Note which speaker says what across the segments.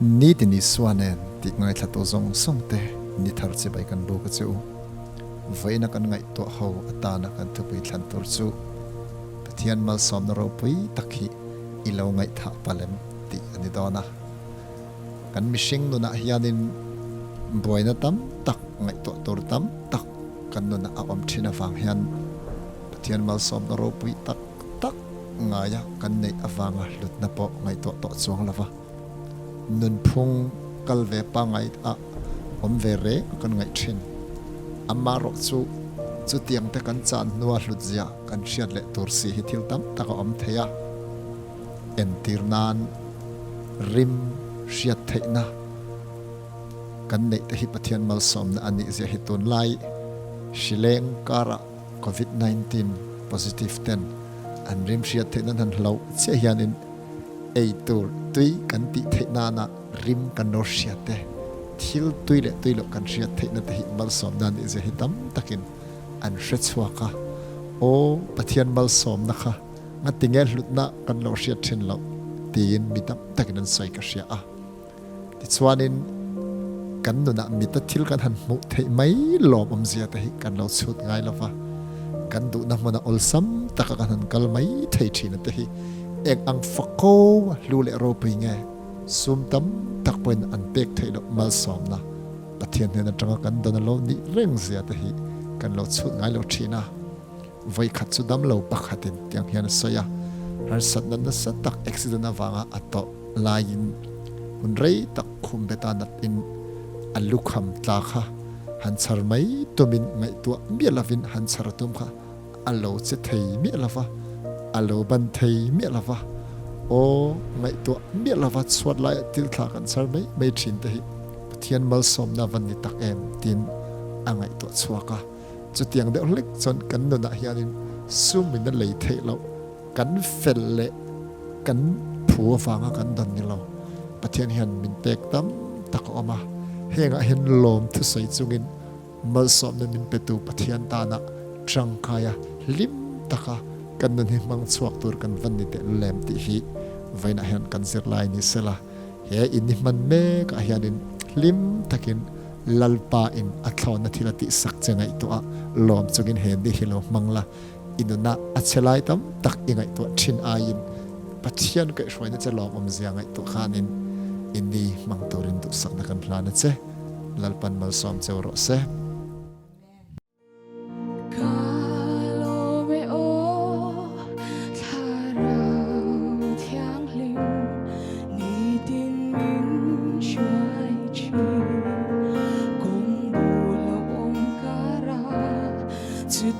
Speaker 1: NITIN ISUA NEN ti ngaihthah to zong songte ni thar che bai kan bo ka chu voina kan ngai to ho atana kan thupui thlan tur chu Pathian malsawmna ropui takhi ilo ngaihthah palem ti ani dona kan mishing nuna hianin boina tam tak ngai to tur tam tak kan nuna awam thina wang hian Pathian malsawmna ropui tak tak ngaya kan nei awanga hlutna po ngai to chuang lava nun phung kalve pa ngai a om ve re kan ngai thin amma ro chu tiang te kan chan nuwa hlutzia kan hriat le tur si hi thil tam taka om theya en tirnan rim hriat theina kan nei te hi Pathian malsawmna ani zia hi tun lai shileng kara COVID-19 positive 10 an rim hriat theina han hlo che hianin ei tur tui kan ti theina na rim kan no hriate thil tui le tui lo kan hriat theina te hi malsawmna ni zia hi tam takin an hretsuaka o Pathian malsawmna kha ngatinge hlutna kan lo hriat thin lo tin mitam takin an soi ka hria a ti chuanin kan nuna mita thil kan han mu thei mai lom om zia te hi kan lo chut ngai lova kan du na mana olsam taka kan han kal mai thei thina te hi ek ang fako lu le ro pui nge sum tam tak poin an pek thei lo malsawmna Pathian hena tanga kan dana lo ni reng zia te hi kan lo chut ngai lo thina voi khat chu dam lo pakhatin tiang hian soya har sat na sat tak accident awanga ato lain hun rei tak khum beta nat in alukham tla kha han char mai tumin ngai tu mi lavin han char tum kha alo che thei mi lava alo ban thei mi lava o ngai tu mi lava chwat lai til thla kan char mai thin te hi Pathian malsawmna van ni tak em tin angai tu chuaka chu tiang de lek chon kan no na hianin sum min na lei thei lo kan fel le kan phu wanga kan dan ni lo Pathian hian min tek tam tak oma henga hen lom thu sei chungin malsawmna min petu Pathian ta na trangkaya lim taka kan nan hi mang chuak tur kan van ni te lem ti hi vaina hian kan zir lai ni sela he in ni man me ka hianin lim takin lalpa in athlawna thilati sak chengai to a lom chungin he di hilo mangla inuna achelai tam tak ingai to thin ain Pathian ka shwaina che lom om zia ngai to khanin inni mang torin tu sakna kan plana che lalpan malsawm chewro se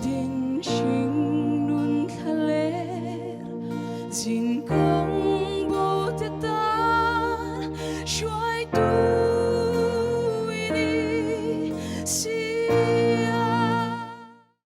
Speaker 2: Tình sinh luôn thả lẽ